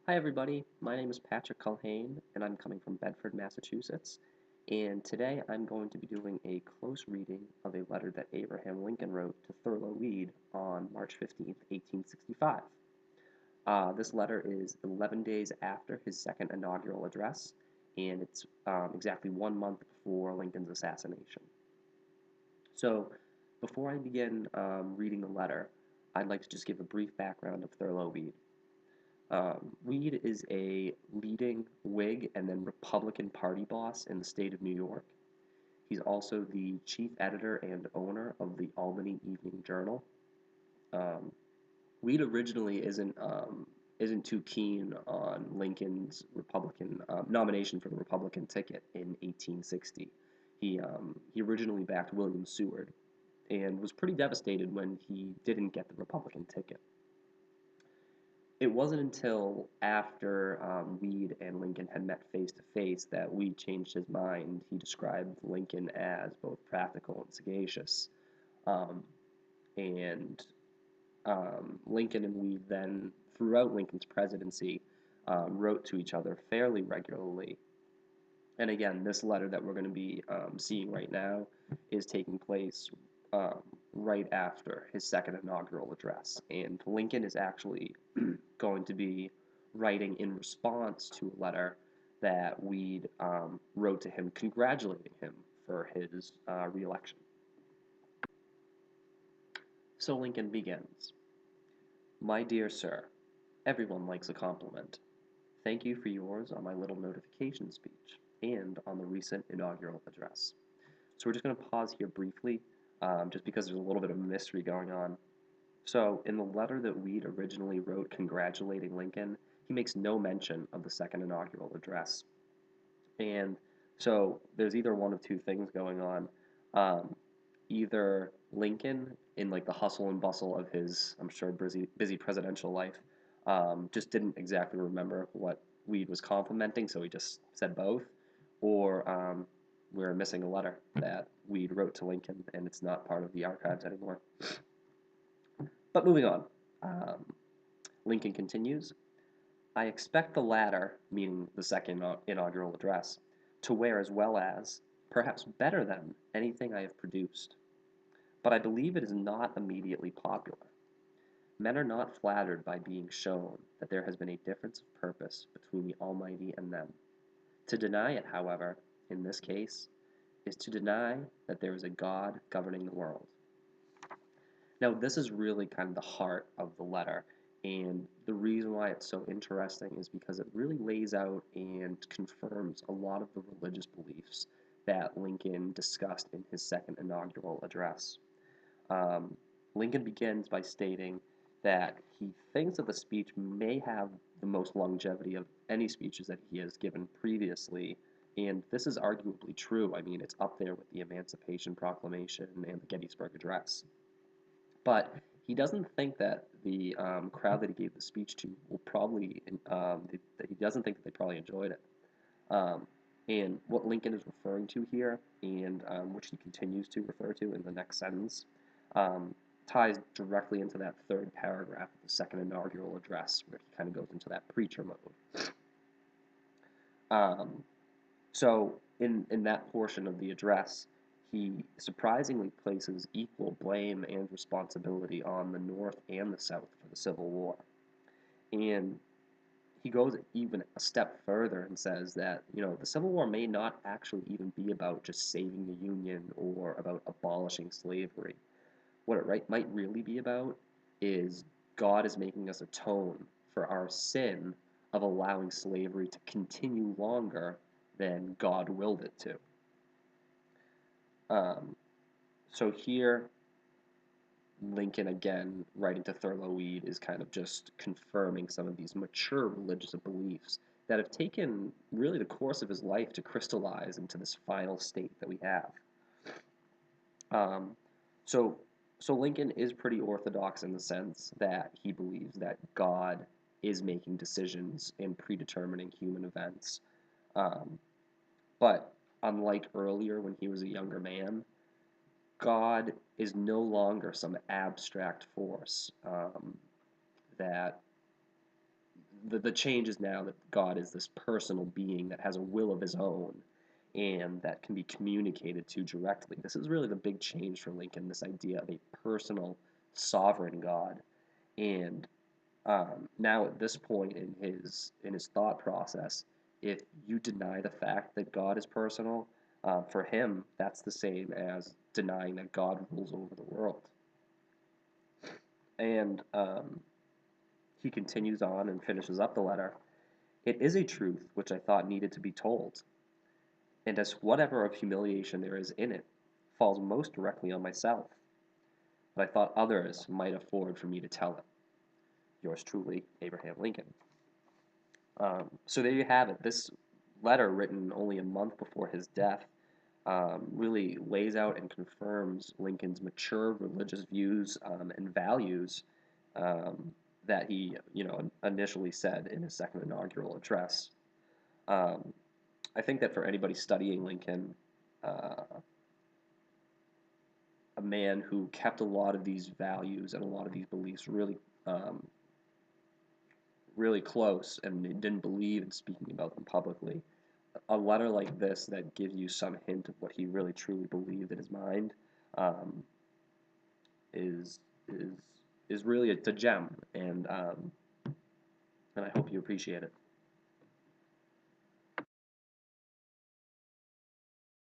Hi everybody, my name is Patrick Culhane and I'm coming from Bedford, Massachusetts. And today I'm going to be doing a close reading of a letter that Abraham Lincoln wrote to Thurlow Weed on March 15th, 1865. This letter is 11 days after his second inaugural address, and it's exactly 1 month before Lincoln's assassination. So, before I begin reading the letter, I'd like to just give a brief background of Thurlow Weed. Weed is a leading Whig and then Republican Party boss in the state of New York. He's also the chief editor and owner of the Albany Evening Journal. Um, Weed originally isn't too keen on Lincoln's Republican nomination for the Republican ticket in 1860. He originally backed William Seward and was pretty devastated when he didn't get the Republican ticket. It wasn't until after Weed and Lincoln had met face to face that Weed changed his mind. He described Lincoln as both practical and sagacious. Um, and Lincoln and Weed then, throughout Lincoln's presidency, wrote to each other fairly regularly. And again, this letter that we're going to be seeing right now is taking place um, right after his second inaugural address. And Lincoln is actually going to be writing in response to a letter that Weed wrote to him congratulating him for his reelection. So Lincoln begins. My dear sir, everyone likes a compliment. Thank you for yours on my little notification speech and on the recent inaugural address. So we're just going to pause here briefly, just because there's a little bit of mystery going on. So in the letter that Weed originally wrote congratulating Lincoln, he makes no mention of the second inaugural address. And so there's either one of two things going on. Um, Either Lincoln, in like the hustle and bustle of his, I'm sure, busy presidential life, just didn't exactly remember what Weed was complimenting, so he just said both, or we're missing a letter that Weed wrote to Lincoln, and it's not part of the archives anymore. But moving on, um, Lincoln continues. I expect the latter, meaning the second inaugural address, to wear as well as, perhaps better than, anything I have produced. But I believe it is not immediately popular. Men are not flattered by being shown that there has been a difference of purpose between the Almighty and them. To deny it, however, in this case, is to deny that there is a God governing the world. Now, this is really kind of the heart of the letter, and the reason why it's so interesting is because it really lays out and confirms a lot of the religious beliefs that Lincoln discussed in his second inaugural address. Um, Lincoln begins by stating that he thinks that the speech may have the most longevity of any speeches that he has given previously, and this is arguably true. I mean, it's up there with the Emancipation Proclamation and the Gettysburg Address. But he doesn't think that the crowd that he gave the speech to will probably, that he doesn't think that they probably enjoyed it. Um, and what Lincoln is referring to here, and which he continues to refer to in the next sentence, um, ties directly into that third paragraph of the second inaugural address, where he kind of goes into that preacher mode. Um, so in that portion of the address, he surprisingly places equal blame and responsibility on the North and the South for the Civil War. And he goes even a step further and says that, the Civil War may not actually even be about just saving the Union or about abolishing slavery. What it might really be about is God is making us atone for our sin of allowing slavery to continue longer than God willed it to. Um, so here, Lincoln, again, writing to Thurlow Weed, is kind of just confirming some of these mature religious beliefs that have taken really the course of his life to crystallize into this final state that we have. Um, so, so Lincoln is pretty orthodox in the sense that he believes that God is making decisions and predetermining human events. Um, but unlike earlier when he was a younger man, God is no longer some abstract force that the change is now that God is this personal being that has a will of his own and that can be communicated to directly. This is really the big change for Lincoln, this idea of a personal, sovereign God. And now at this point in his thought process, if you deny the fact that God is personal, for him that's the same as denying that God rules over the world. And he continues on and finishes up the letter. It is a truth which I thought needed to be told, and as whatever of humiliation there is in it falls most directly on myself, but I thought others might afford for me to tell it. Yours truly, Abraham Lincoln. So there you have it. This letter, written only a month before his death, really lays out and confirms Lincoln's mature religious views and values that he, initially said in his second inaugural address. Um, I think that for anybody studying Lincoln, a man who kept a lot of these values and a lot of these beliefs um, really close and didn't believe in speaking about them publicly. A letter like this that gives you some hint of what he really truly believed in his mind um, is is is really a gem, and I hope you appreciate it.